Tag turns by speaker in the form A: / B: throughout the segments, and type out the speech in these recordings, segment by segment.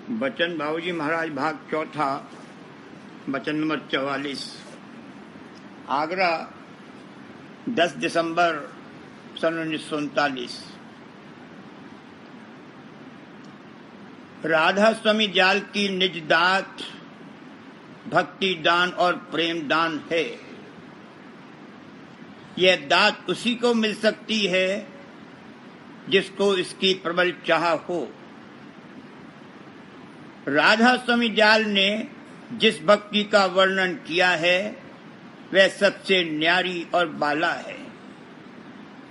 A: बचन बाबूजी महाराज भाग चौथा, वचन नंबर 44। आगरा 10 दिसंबर सन 1939। राधा स्वामी जाल की निज दात भक्ति दान और प्रेम दान है। यह दात उसी को मिल सकती है जिसको इसकी प्रबल चाह हो। राधा स्वामी जाल ने जिस भक्ति का वर्णन किया है वह सबसे न्यारी और बाला है।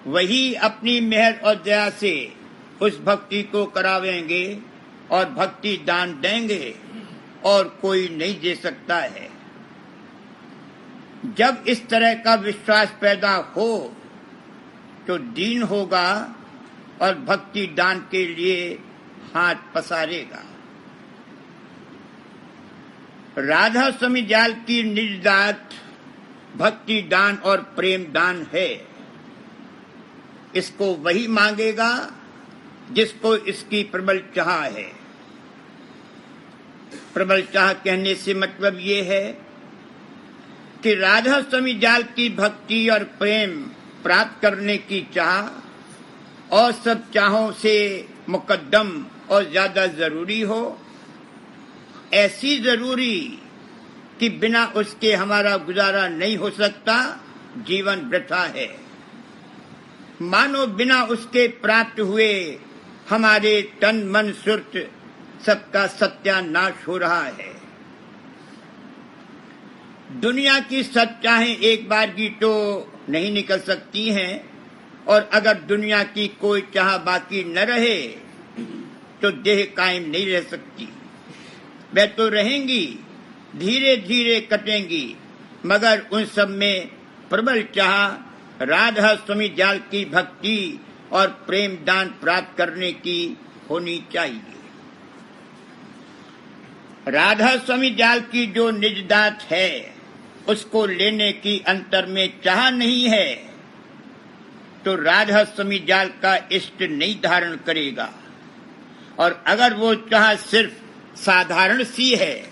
A: वही अपनी मेहर और दया से उस भक्ति को करावेंगे और भक्ति दान देंगे और कोई नहीं दे सकता है। जब इस तरह का विश्वास पैदा हो तो दीन होगा और भक्ति दान के लिए हाथ पसारेगा। राधा स्वामी जाल की निज दात भक्ति दान और प्रेम दान है। इसको वही मांगेगा जिसको इसकी प्रबल चाह है। प्रबल चाह कहने से मतलब ये है कि राधा स्वामी जाल की भक्ति और प्रेम प्राप्त करने की चाह और सब चाहों से मुकद्दम और ज्यादा जरूरी हो। ऐसी जरूरी कि बिना उसके हमारा गुजारा नहीं हो सकता, जीवन वृथा है। मानो बिना उसके प्राप्त हुए हमारे तन मन सुर्त सबका सत्यानाश हो रहा है। दुनिया की सब चाहें एक बार की तो नहीं निकल सकती हैं, और अगर दुनिया की कोई चाह बाकी न रहे तो देह कायम नहीं रह सकती। वह तो रहेंगी, धीरे धीरे कटेंगी, मगर उन सब में प्रबल चाह राधा स्वामी जाल की भक्ति और प्रेम दान प्राप्त करने की होनी चाहिए। राधा स्वामी जाल की जो निज दात है उसको लेने की अंतर में चाह नहीं है तो राधा स्वामी जाल का इष्ट नहीं धारण करेगा। और अगर वो चाह सिर्फ साधारण सी है,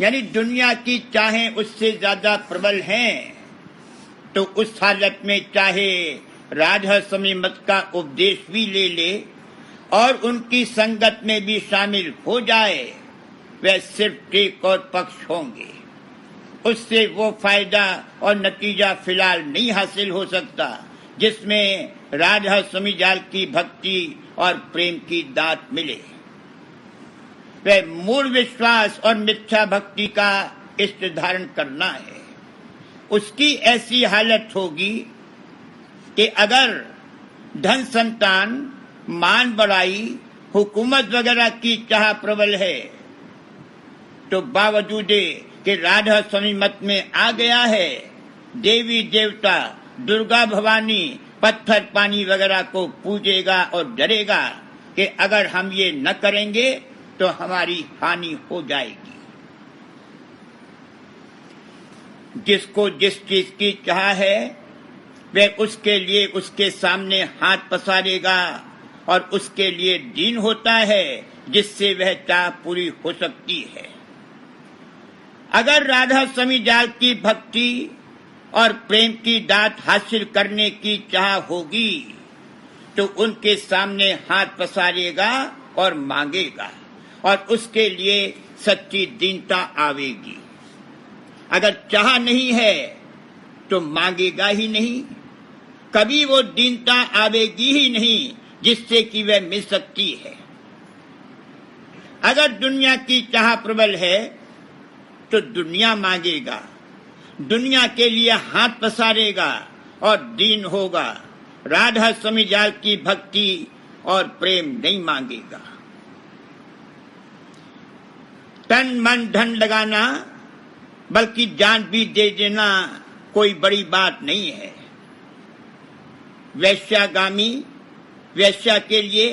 A: यानी दुनिया की चाहें उससे ज्यादा प्रबल हैं, तो उस हालत में चाहे राधा स्वामी मत का उपदेश भी ले ले और उनकी संगत में भी शामिल हो जाए, वह सिर्फ टेक और पक्ष होंगे। उससे वो फायदा और नतीजा फिलहाल नहीं हासिल हो सकता जिसमें राधा स्वामी जाल की भक्ति और प्रेम की दात मिले। वह मूल विश्वास और मिथ्या भक्ति का इष्ट धारण करना है। उसकी ऐसी हालत होगी कि अगर धन संतान मान बढ़ाई हुकूमत वगैरह की चाह प्रबल है तो बावजूद कि राधा स्वामी मत में आ गया है, देवी देवता दुर्गा भवानी पत्थर पानी वगैरह को पूजेगा और डरेगा कि अगर हम ये न करेंगे तो हमारी हानि हो जाएगी। जिसको जिस चीज की चाह है वह उसके लिए उसके सामने हाथ पसारेगा और उसके लिए दीन होता है जिससे वह चाह पूरी हो सकती है। अगर राधा स्वामी जाल की भक्ति और प्रेम की दात हासिल करने की चाह होगी तो उनके सामने हाथ पसारेगा और मांगेगा और उसके लिए सच्ची दीनता आवेगी। अगर चाह नहीं है तो मांगेगा ही नहीं, कभी वो दीनता आवेगी ही नहीं जिससे कि वह मिल सकती है। अगर दुनिया की चाह प्रबल है तो दुनिया मांगेगा, दुनिया के लिए हाथ पसारेगा और दीन होगा। राधा स्वामी जाल की भक्ति और प्रेम नहीं मांगेगा। तन मन धन लगाना बल्कि जान भी दे देना कोई बड़ी बात नहीं है। वैश्यागामी वैश्या के लिए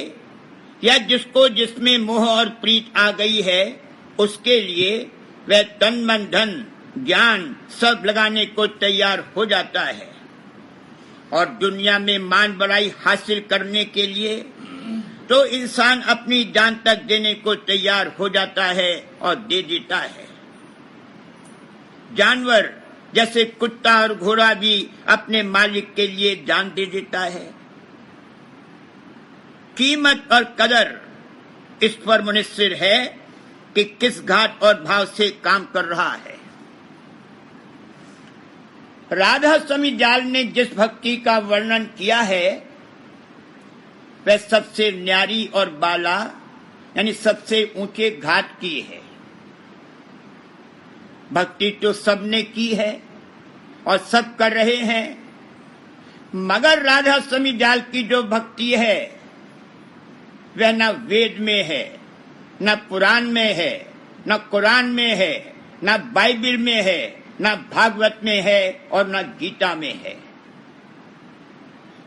A: या जिसको जिसमें मोह और प्रीत आ गई है उसके लिए वह तन मन धन ज्ञान सब लगाने को तैयार हो जाता है। और दुनिया में मान बढ़ाई हासिल करने के लिए तो इंसान अपनी जान तक देने को तैयार हो जाता है और दे देता है। जानवर जैसे कुत्ता और घोड़ा भी अपने मालिक के लिए जान दे देता है। कीमत और कदर इस पर मुनहसिर है कि किस घाट और भाव से काम कर रहा है। राधा स्वामी जाल ने जिस भक्ति का वर्णन किया है वह सबसे न्यारी और बाला यानी सबसे ऊंचे घाट की है। भक्ति तो सबने की है और सब कर रहे हैं, मगर राधा स्वामी जाल की जो भक्ति है वह न वेद में है, न पुराण में है, न कुरान में है, न बाइबल में है, न भागवत में है और न गीता में है।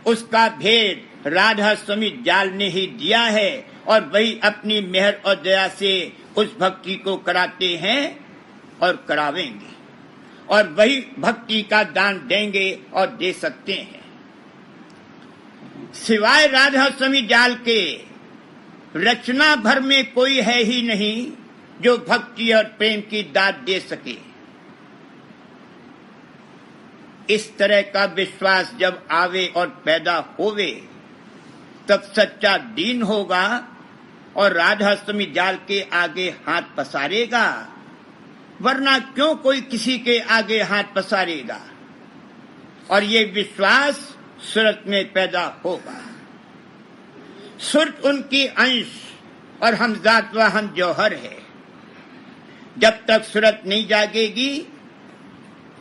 A: उसका भेद राधा स्वामी जाल ने ही दिया है और वही अपनी मेहर और दया से उस भक्ति को कराते हैं और करावेंगे और वही भक्ति का दान देंगे और दे सकते हैं। सिवाय राधा स्वामी जाल के रचना भर में कोई है ही नहीं जो भक्ति और प्रेम की दात दे सके। इस तरह का विश्वास जब आवे और पैदा होवे तब सच्चा दीन होगा और राधा स्वामी जाल के आगे हाथ पसारेगा, वरना क्यों कोई किसी के आगे हाथ पसारेगा। और ये विश्वास सूरत में पैदा होगा। सूरत उनकी अंश और हमजात व हम जौहर है। जब तक सूरत नहीं जागेगी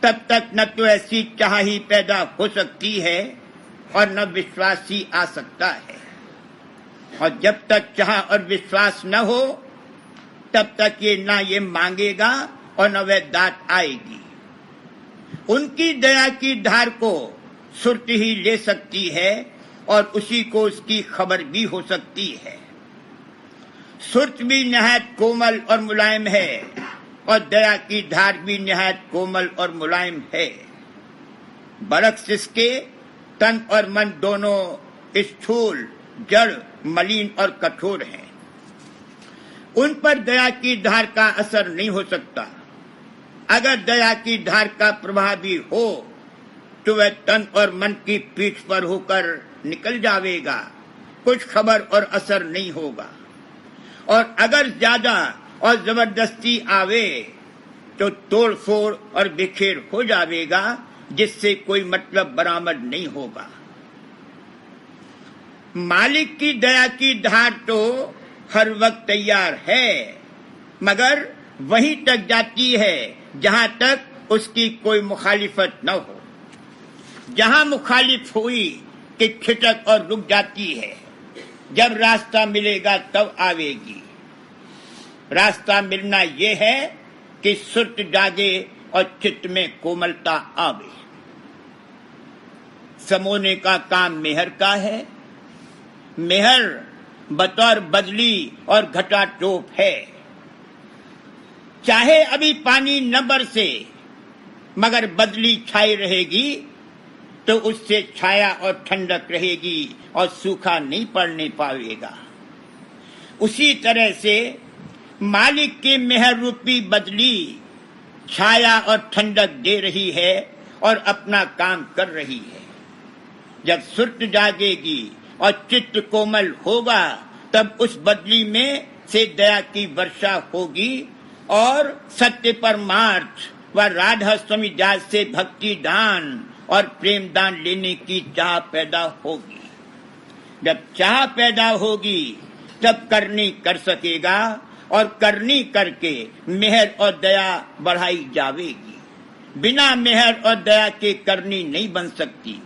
A: तब तक न तो ऐसी चाह ही पैदा हो सकती है और न विश्वास ही आ सकता है। और जब तक चाह और विश्वास न हो तब तक ये ना ये मांगेगा और न वह दात आएगी। उनकी दया की धार को सुरत ही ले सकती है और उसी को उसकी खबर भी हो सकती है। सुरत भी निहायत कोमल और मुलायम है और दया की धार भी निहायत कोमल और मुलायम है। बरक्स इसके तन और मन दोनों स्थूल, जड़, मलिन और कठोर हैं। उन पर दया की धार का असर नहीं हो सकता। अगर दया की धार का प्रभाव भी हो तो वह तन और मन की पीठ पर होकर निकल जाएगा, कुछ खबर और असर नहीं होगा। और अगर ज्यादा और जबरदस्ती आवे तो तोड़ फोड़ और बिखेर हो जाएगा, जिससे कोई मतलब बरामद नहीं होगा। मालिक की दया की धार तो हर वक्त तैयार है, मगर वहीं तक जाती है जहां तक उसकी कोई मुखालिफत न हो। जहां मुखालिफ हुई कि खिटक और रुक जाती है। जब रास्ता मिलेगा तब आवेगी। रास्ता मिलना यह है कि सुरत जागे और चित्त में कोमलता आवे। समोने का काम मेहर का है। मेहर बतौर बदली और घटा टोप है। चाहे अभी पानी न बरसे मगर बदली छाई रहेगी तो उससे छाया और ठंडक रहेगी और सूखा नहीं पड़ने पाएगा। उसी तरह से मालिक की मेहर रूपी बदली छाया और ठंडक दे रही है और अपना काम कर रही है। जब सुरत जागेगी और चित्त कोमल होगा तब उस बदली में से दया की वर्षा होगी और सत्य परमार्थ व राधा स्वामी जाल से भक्ति दान और प्रेम दान लेने की चाह पैदा होगी। जब चाह पैदा होगी तब करनी कर सकेगा और करनी करके मेहर और दया बढ़ाई जाएगी। बिना मेहर और दया के करनी नहीं बन सकती,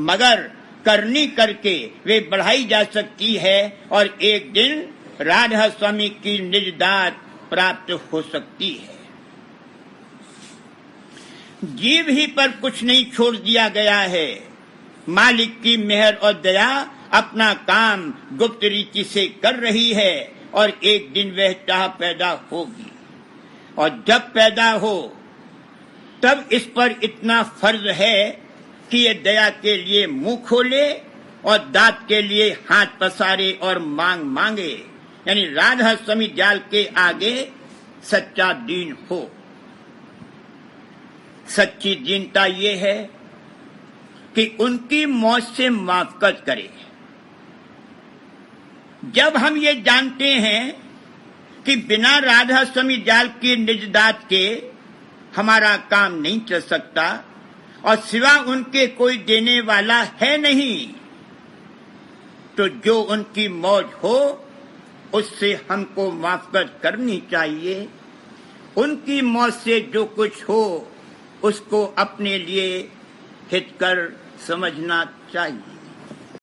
A: मगर करनी करके वे बढ़ाई जा सकती है और एक दिन राधा स्वामी की निज दात प्राप्त हो सकती है। जीव ही पर कुछ नहीं छोड़ दिया गया है। मालिक की मेहर और दया अपना काम गुप्त रीति से कर रही है और एक दिन वह चाह पैदा होगी। और जब पैदा हो तब इस पर इतना फर्ज है कि ये दया के लिए मुंह खोले और दात के लिए हाथ पसारे और मांग मांगे, यानी राधा स्वामी जाल के आगे सच्चा दीन हो। सच्ची दीनता ये है कि उनकी मौत से माफकत करे। जब हम ये जानते हैं कि बिना राधा स्वामी जाल की निजदात के हमारा काम नहीं चल सकता और सिवा उनके कोई देने वाला है नहीं, तो जो उनकी मौज हो उससे हमको माफकत करनी चाहिए। उनकी मौज से जो कुछ हो उसको अपने लिए हितकर समझना चाहिए।